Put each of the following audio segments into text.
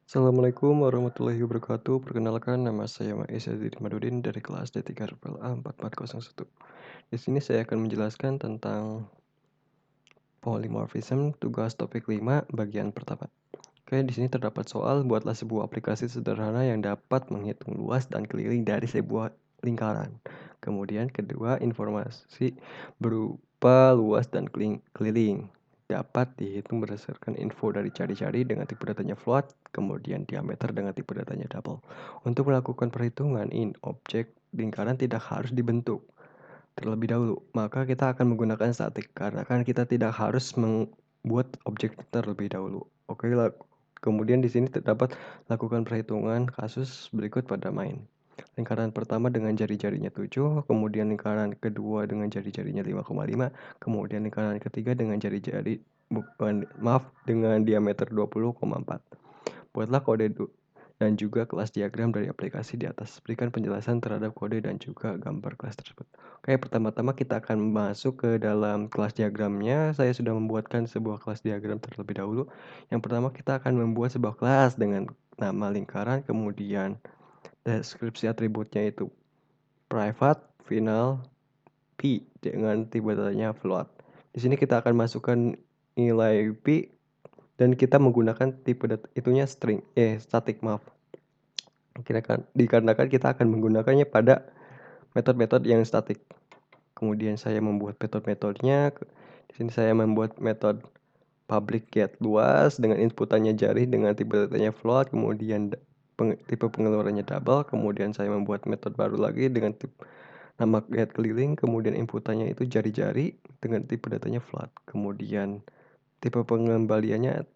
Assalamualaikum warahmatullahi wabarakatuh. Perkenalkan nama saya Maisyadin Madudin dari kelas D3 RPLA 4401. Di sini saya akan menjelaskan tentang polymorphism tugas topik 5 bagian pertama. Oke, di sini terdapat soal buatlah sebuah aplikasi sederhana yang dapat menghitung luas dan keliling dari sebuah lingkaran. Kemudian kedua, informasi berupa luas dan keliling dapat dihitung berdasarkan info dari cari-cari dengan tipe datanya float, kemudian diameter dengan tipe datanya double. Untuk melakukan perhitungan objek lingkaran tidak harus dibentuk terlebih dahulu, maka kita akan menggunakan statik karena kan kita tidak harus membuat objek terlebih dahulu. Oke, kemudian di sini terdapat lakukan perhitungan kasus berikut pada main. Lingkaran pertama dengan jari-jarinya 7, kemudian lingkaran kedua dengan jari-jarinya 5,5, kemudian lingkaran ketiga dengan jari-jari dengan diameter 20,4. Buatlah kode dan juga kelas diagram dari aplikasi di atas. Berikan penjelasan terhadap kode dan juga gambar kelas tersebut. Oke, pertama-tama kita akan masuk ke dalam kelas diagramnya. Saya sudah membuatkan sebuah kelas diagram terlebih dahulu. Yang pertama kita akan membuat sebuah kelas dengan nama lingkaran, kemudian deskripsi atributnya itu private, final, p dengan tipe datanya float. Di sini kita akan masukkan nilai p dan kita menggunakan tipe itunya static, maaf. Dikarenakan kita akan menggunakannya pada metode-metode yang statik. Kemudian saya membuat metode-metodenya. Di sini saya membuat metode public get luas dengan inputannya jari dengan tipe datanya float, kemudian tipe pengeluarannya double, kemudian saya membuat metode baru lagi dengan nama get keliling, kemudian inputannya itu jari-jari dengan tipe datanya float, kemudian tipe pengembaliannya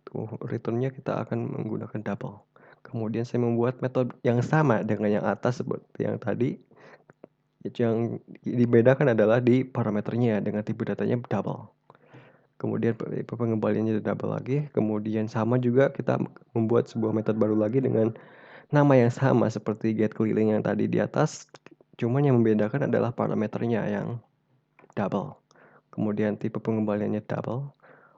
returnnya kita akan menggunakan double. Kemudian saya membuat metode yang sama dengan yang atas seperti yang tadi. Yang dibedakan adalah di parameternya dengan tipe datanya double. Kemudian tipe pengembaliannya double lagi. Kemudian sama juga kita membuat sebuah metode baru lagi dengan nama yang sama seperti get keliling yang tadi di atas. Cuman yang membedakan adalah parameternya yang double. Kemudian tipe pengembaliannya double.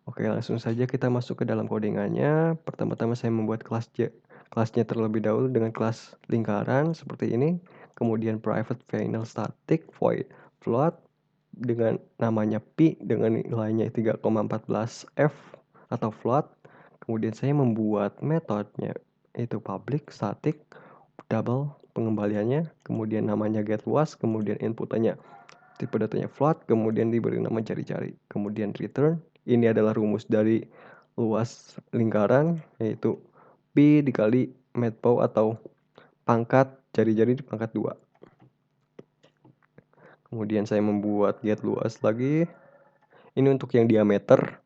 Oke, langsung saja kita masuk ke dalam codingannya. Pertama-tama saya membuat kelasnya terlebih dahulu dengan kelas lingkaran seperti ini. Kemudian private final static void float dengan namanya p dengan nilainya 3,14 f atau float. Kemudian saya membuat metodenya itu public static double pengembaliannya, kemudian namanya get luas, kemudian inputannya tipe datanya float, kemudian diberi nama jari-jari, kemudian return. Ini adalah rumus dari luas lingkaran, yaitu P dikali matplow atau pangkat jari-jari di pangkat 2. Kemudian saya membuat get luas lagi. Ini untuk yang diameter.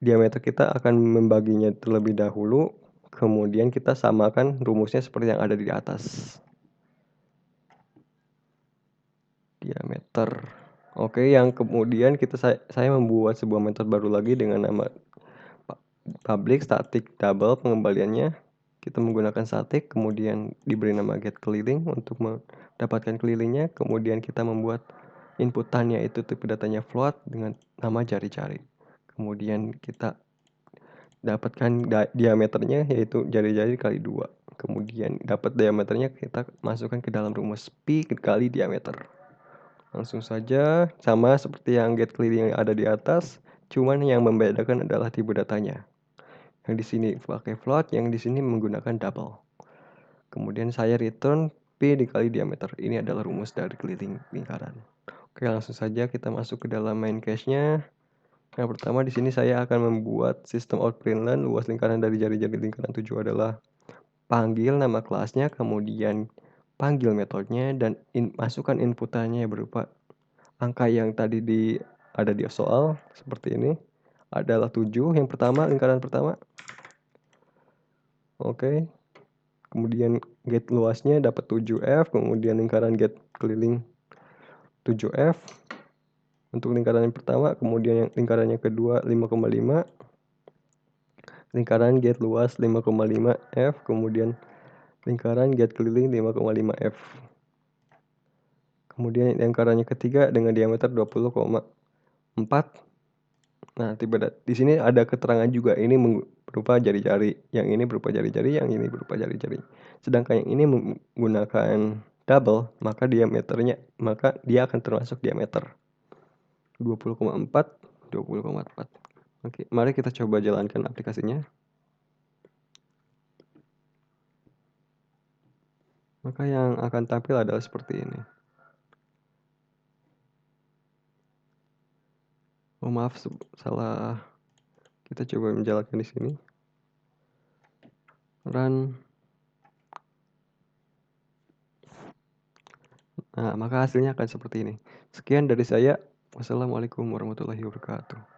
Diameter kita akan membaginya terlebih dahulu. Kemudian kita samakan rumusnya seperti yang ada di atas. Diameter. Oke, yang kemudian saya membuat sebuah metode baru lagi dengan nama public static double pengembaliannya. Kita menggunakan static, kemudian diberi nama get keliling untuk mendapatkan kelilingnya. Kemudian kita membuat inputannya itu tipe datanya float dengan nama jari-jari. Kemudian kita dapatkan diameternya yaitu jari-jari kali 2. Kemudian dapat diameternya kita masukkan ke dalam rumus P kali diameter. Langsung saja sama seperti yang get keliling yang ada di atas, cuman yang membedakan adalah tipe datanya. Yang di sini pakai float, yang di sini menggunakan double. Kemudian saya return P dikali diameter. Ini adalah rumus dari keliling lingkaran. Oke, langsung saja kita masuk ke dalam main case-nya. Yang pertama di sini saya akan membuat sistem out println luas lingkaran dari jari-jari lingkaran 7 adalah panggil nama kelasnya, kemudian panggil metodenya, dan masukkan inputannya berupa angka yang tadi ada di soal seperti ini adalah 7 yang pertama, lingkaran pertama. Oke, kemudian get luasnya dapat 7F, kemudian lingkaran get keliling 7F untuk lingkaran yang pertama, kemudian yang lingkaran yang kedua 5,5, lingkaran get luas 5,5F, kemudian lingkaran get keliling 5,5F. Kemudian lingkarannya ketiga dengan diameter 20,4. Nah, di sini ada keterangan juga ini berupa jari-jari, yang ini berupa jari-jari, yang ini berupa jari-jari. Sedangkan yang ini menggunakan double, maka dia akan termasuk diameter 20,4, 20,4. Oke, mari kita coba jalankan aplikasinya. Maka yang akan tampil adalah seperti ini. Oh maaf, salah. Kita coba menjalankan di sini. Run. Nah, maka hasilnya akan seperti ini. Sekian dari saya. Wassalamualaikum warahmatullahi wabarakatuh.